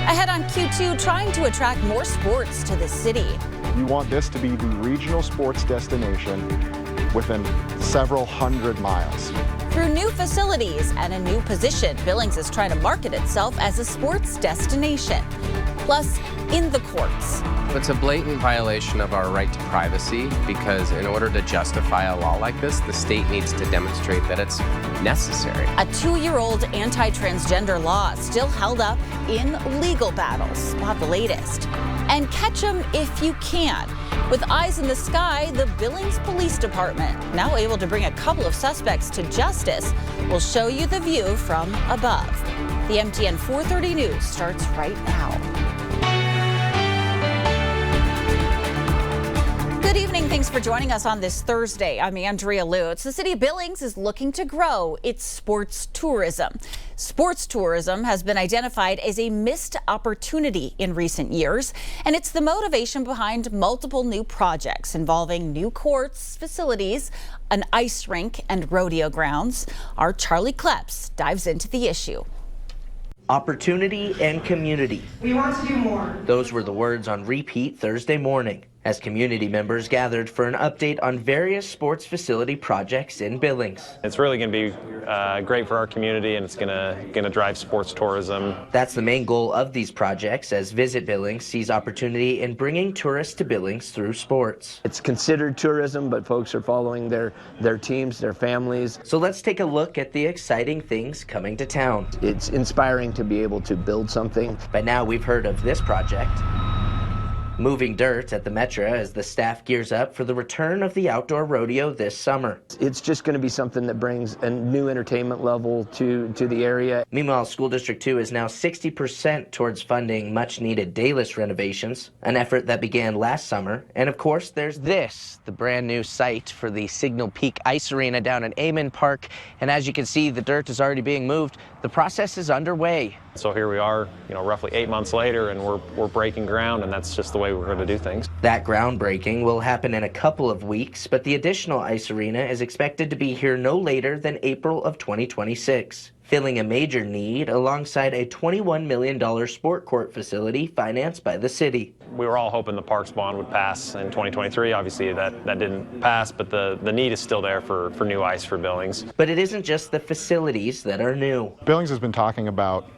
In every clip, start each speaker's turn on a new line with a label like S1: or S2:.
S1: Ahead on Q2, trying to attract more sports to the city.
S2: You want this to be the regional sports destination within several hundred miles.
S1: Through new facilities and a new position, Billings is trying to market itself as a sports destination. Plus, in the courts.
S3: It's a blatant violation of our right to privacy because in order to justify a law like this, the state needs to demonstrate that it's necessary.
S1: A 2-year-old anti-transgender law still held up in legal battles. Spot the latest. And catch 'em if you can. With eyes in the sky, the Billings Police Department, now able to bring a couple of suspects to justice, will show you the view from above. The MTN 430 News starts right now. Good evening. Thanks for joining us on this Thursday. I'm Andrea Lutz. The city of Billings is looking to grow its sports tourism. Sports tourism has been identified as a missed opportunity in recent years, and it's the motivation behind multiple new projects involving new courts, facilities, an ice rink, and rodeo grounds. Our Charlie Kleps dives into the issue.
S4: Opportunity and community.
S5: We want to do more.
S4: Those were the words on repeat Thursday morning as community members gathered for an update on various sports facility projects in Billings.
S6: It's really going to be great for our community, and it's going to drive sports tourism.
S4: That's the main goal of these projects, as Visit Billings sees opportunity in bringing tourists to Billings through sports.
S7: It's considered tourism, but folks are following their teams, their families.
S4: So let's take a look at the exciting things coming to town.
S7: It's inspiring to be able to build something.
S4: By now we've heard of this project. Moving dirt at the Metro as the staff gears up for the return of the outdoor rodeo this summer.
S7: It's just going to be something that brings a new entertainment level to the area.
S4: Meanwhile, School District 2 is now 60% towards funding much-needed dayless renovations, an effort that began last summer. And of course, there's this, the brand new site for the Signal Peak Ice Arena down in Amon Park. And as you can see, the dirt is already being moved. The process is underway.
S6: So here we are, roughly 8 months later, and we're breaking ground, and that's just the way we're going to do things.
S4: That groundbreaking will happen in a couple of weeks, but the additional ice arena is expected to be here no later than April of 2026, filling a major need alongside a $21 million sport court facility financed by the city.
S6: We were all hoping the parks bond would pass in 2023. Obviously, that didn't pass, but the need is still there for new ice for Billings.
S4: But it isn't just the facilities that are new.
S2: Billings has been talking about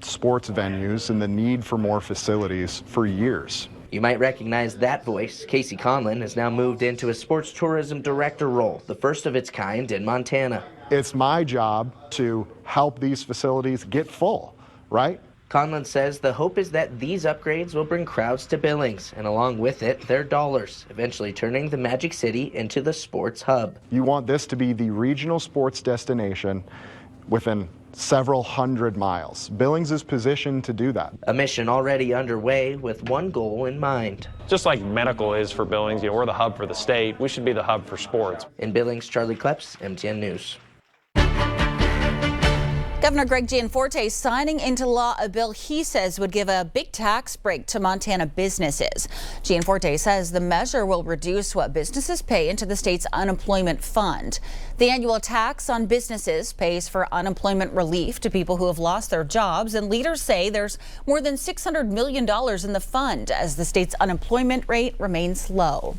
S2: sports venues and the need for more facilities for years.
S4: You might recognize that voice. Casey Conlon has now moved into a sports tourism director role, the first of its kind in Montana.
S2: It's my job to help these facilities get full, right?
S4: Conlon says the hope is that these upgrades will bring crowds to Billings, and along with it, their dollars, eventually turning the Magic City into the sports hub.
S2: You want this to be the regional sports destination within several hundred miles. Billings is positioned to do that.
S4: A mission already underway with one goal in mind.
S6: Just like medical is for Billings, we're the hub for the state. We should be the hub for sports.
S4: In Billings, Charlie Kleps, MTN News.
S1: Governor Greg Gianforte signing into law a bill he says would give a big tax break to Montana businesses. Gianforte says the measure will reduce what businesses pay into the state's unemployment fund. The annual tax on businesses pays for unemployment relief to people who have lost their jobs, and leaders say there's more than $600 million in the fund as the state's unemployment rate remains low.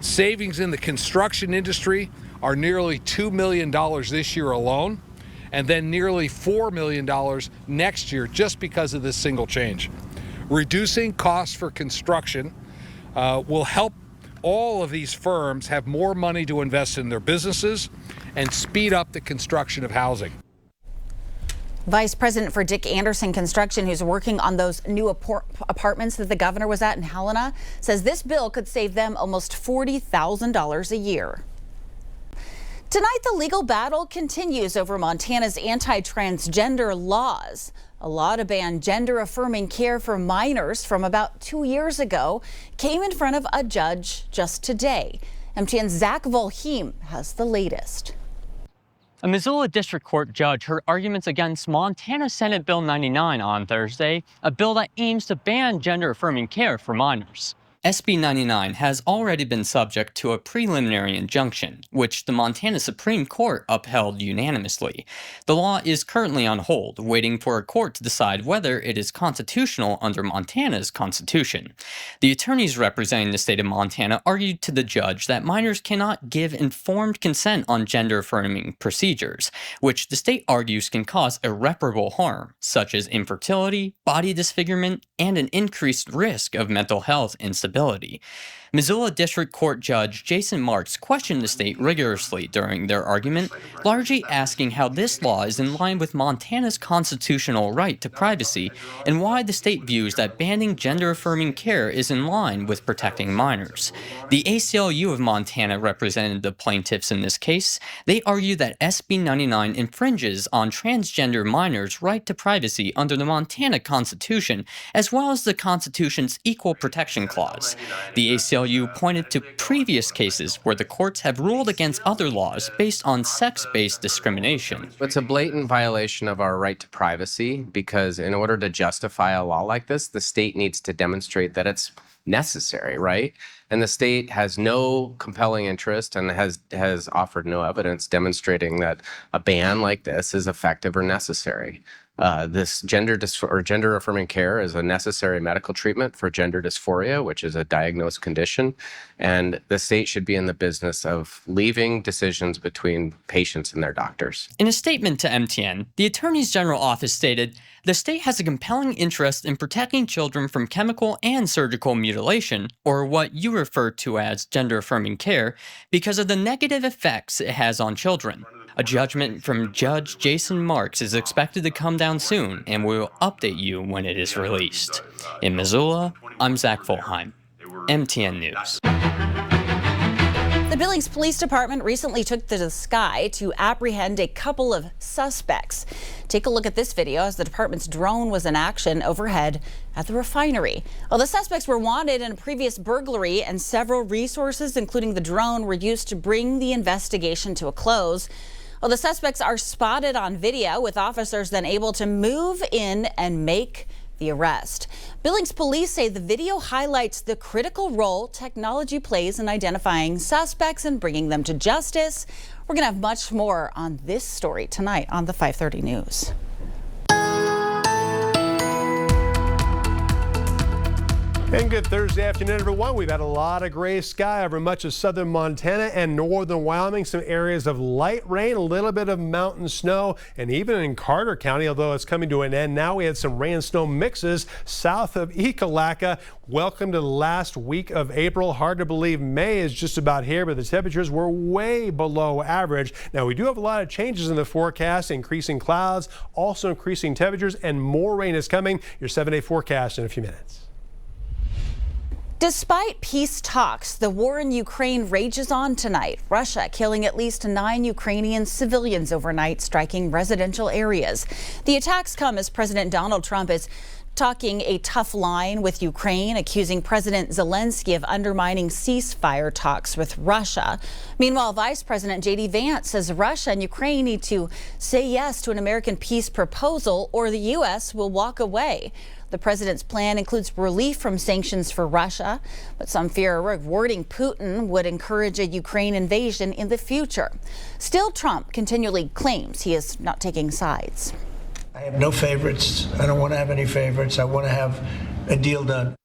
S8: Savings in the construction industry are nearly $2 million this year alone, and then nearly $4 million next year just because of this single change. Reducing costs for construction will help all of these firms have more money to invest in their businesses and speed up the construction of housing.
S1: Vice President for Dick Anderson Construction, who's working on those new apartments that the governor was at in Helena, says this bill could save them almost $40,000 a year. Tonight, the legal battle continues over Montana's anti-transgender laws. A law to ban gender-affirming care for minors from about 2 years ago came in front of a judge just today. MTN's Zach Volheim has the latest.
S9: A Missoula District Court judge heard arguments against Montana Senate Bill 99 on Thursday, a bill that aims to ban gender-affirming care for minors. SB 99 has already been subject to a preliminary injunction, which the Montana Supreme Court upheld unanimously. The law is currently on hold, waiting for a court to decide whether it is constitutional under Montana's constitution. The attorneys representing the state of Montana argued to the judge that minors cannot give informed consent on gender-affirming procedures, which the state argues can cause irreparable harm, such as infertility, body disfigurement, and an increased risk of mental health instability. Missoula District Court Judge Jason Marks questioned the state rigorously during their argument, largely asking how this law is in line with Montana's constitutional right to privacy and why the state views that banning gender-affirming care is in line with protecting minors. The ACLU of Montana represented the plaintiffs in this case. They argue that SB 99 infringes on transgender minors' right to privacy under the Montana Constitution, as well as the Constitution's Equal Protection Clause. The ACLU pointed to previous cases where the courts have ruled against other laws based on sex-based discrimination.
S3: It's a blatant violation of our right to privacy because in order to justify a law like this, the state needs to demonstrate that it's necessary, right? And the state has no compelling interest and has offered no evidence demonstrating that a ban like this is effective or necessary. This gender-affirming care is a necessary medical treatment for gender dysphoria, which is a diagnosed condition, and the state should be in the business of leaving decisions between patients and their doctors.
S9: In a statement to MTN, the Attorney General's office stated, "The state has a compelling interest in protecting children from chemical and surgical mutilation, or what you refer to as gender-affirming care, because of the negative effects it has on children." A judgment from Judge Jason Marks is expected to come down soon, and we will update you when it is released. In Missoula, I'm Zach Fulheim, MTN News.
S1: The Billings Police Department recently took to the sky to apprehend a couple of suspects. Take a look at this video as the department's drone was in action overhead at the refinery. Well, the suspects were wanted in a previous burglary, and several resources, including the drone, were used to bring the investigation to a close. Well, the suspects are spotted on video, with officers then able to move in and make the arrest. Billings police say the video highlights the critical role technology plays in identifying suspects and bringing them to justice. We're going to have much more on this story tonight on the 5:30 News.
S5: And good Thursday afternoon, everyone. We've had a lot of gray sky over much of southern Montana and northern Wyoming. Some areas of light rain, a little bit of mountain snow, and even in Carter County, although it's coming to an end now, we had some rain and snow mixes south of Ekalaka. Welcome to the last week of April. Hard to believe May is just about here, but the temperatures were way below average. Now, we do have a lot of changes in the forecast, increasing clouds, also increasing temperatures, and more rain is coming. Your 7-day forecast in a few minutes.
S1: Despite peace talks, the war in Ukraine rages on tonight. Russia killing at least 9 Ukrainian civilians overnight, striking residential areas. The attacks come as President Donald Trump is talking a tough line with Ukraine, accusing President Zelensky of undermining ceasefire talks with Russia. Meanwhile, Vice President J.D. Vance says Russia and Ukraine need to say yes to an American peace proposal or the U.S. will walk away. The president's plan includes relief from sanctions for Russia, but some fear rewarding Putin would encourage a Ukraine invasion in the future. Still, Trump continually claims he is not taking sides.
S10: I have no favorites. I don't want to have any favorites. I want to have a deal done.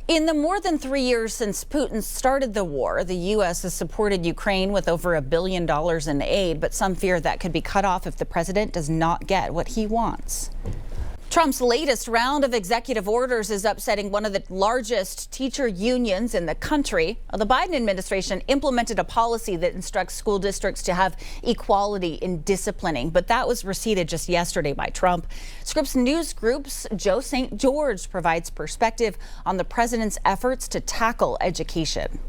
S1: In the more than 3 years since Putin started the war, the U.S. has supported Ukraine with over $1 billion in aid, but some fear that could be cut off if the president does not get what he wants. Trump's latest round of executive orders is upsetting one of the largest teacher unions in the country. The Biden administration implemented a policy that instructs school districts to have equality in disciplining, but that was receded just yesterday by Trump. Scripps News Group's Joe St. George provides perspective on the president's efforts to tackle education.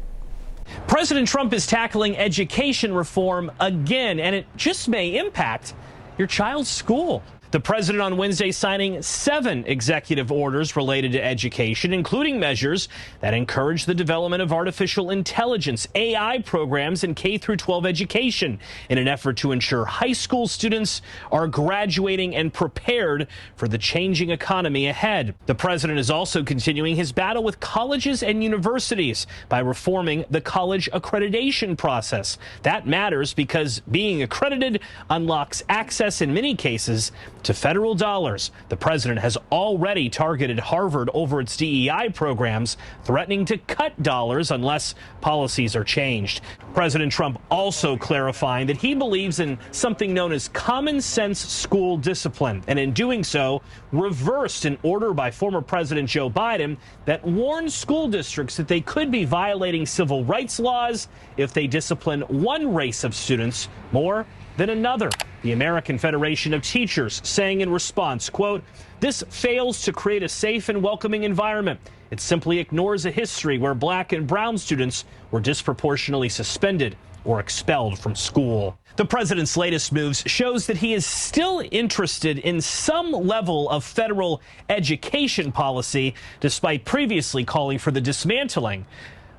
S11: President Trump is tackling education reform again, and it just may impact your child's school. The president on Wednesday signing 7 executive orders related to education, including measures that encourage the development of artificial intelligence, AI programs in K-12 education in an effort to ensure high school students are graduating and prepared for the changing economy ahead. The president is also continuing his battle with colleges and universities by reforming the college accreditation process. That matters because being accredited unlocks access in many cases to federal dollars. The president has already targeted Harvard over its DEI programs, threatening to cut dollars unless policies are changed. President Trump also clarifying that he believes in something known as common sense school discipline, and in doing so, reversed an order by former President Joe Biden that warned school districts that they could be violating civil rights laws if they discipline one race of students more than another. The American Federation of Teachers saying in response, quote, "This fails to create a safe and welcoming environment. It simply ignores a history where black and brown students were disproportionately suspended or expelled from school." The president's latest moves shows that he is still interested in some level of federal education policy, despite previously calling for the dismantling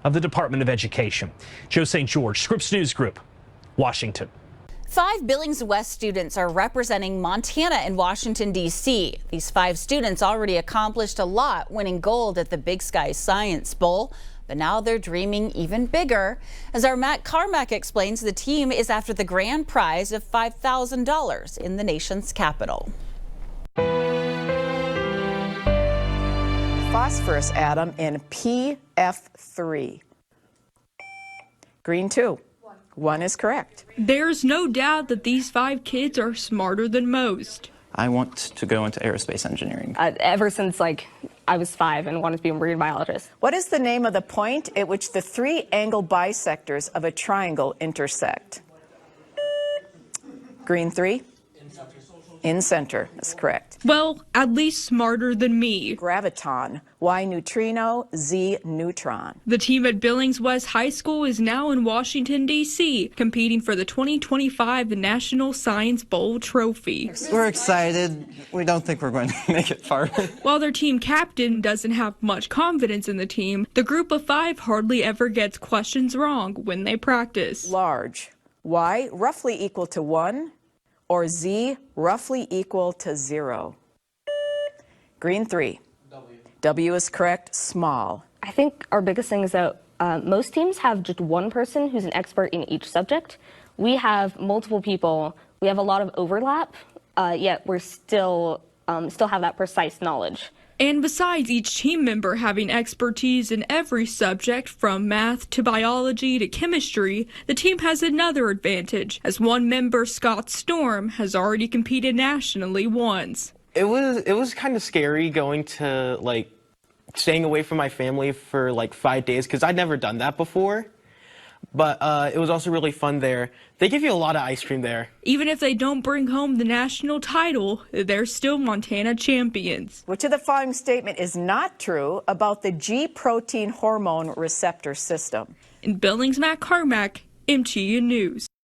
S11: of the Department of Education. Joe St. George, Scripps News Group, Washington.
S1: 5 Billings West students are representing Montana in Washington, D.C. These 5 students already accomplished a lot, winning gold at the Big Sky Science Bowl. But now they're dreaming even bigger. As our Matt Carmack explains, the team is after the grand prize of $5,000 in the nation's capital.
S12: Phosphorus atom in PF3. Green 2. 1 is correct.
S13: There's no doubt that these 5 kids are smarter than most.
S14: I want to go into aerospace engineering.
S15: Ever since I was 5 and wanted to be a marine biologist.
S12: What is the name of the point at which the 3 angle bisectors of a triangle intersect? Green 3. In center. That's correct.
S13: Well, at least smarter than me.
S12: Graviton. Y neutrino, Z neutron.
S13: The team at Billings West High School is now in Washington, D.C., competing for the 2025 National Science Bowl trophy.
S14: We're excited. We don't think we're going to make it far.
S13: While their team captain doesn't have much confidence in the team, the group of 5 hardly ever gets questions wrong when they practice.
S12: Large. Y roughly equal to 1. Or Z roughly equal to 0. Green 3. W is correct. Small.
S15: I think our biggest thing is that most teams have just one person who's an expert in each subject. We have multiple people. We have a lot of overlap, yet we're still have that precise knowledge.
S13: And besides each team member having expertise in every subject from math to biology to chemistry, the team has another advantage, as one member, Scott Storm, has already competed nationally once.
S16: It was kind of scary going to staying away from my family for 5 days because I'd never done that before. But it was also really fun there. They give you a lot of ice cream there.
S13: Even if they don't bring home the national title, they're still Montana champions.
S12: Which of the following statement is not true about the G protein hormone receptor system?
S13: In Billings, Matt Carmack, MTN News.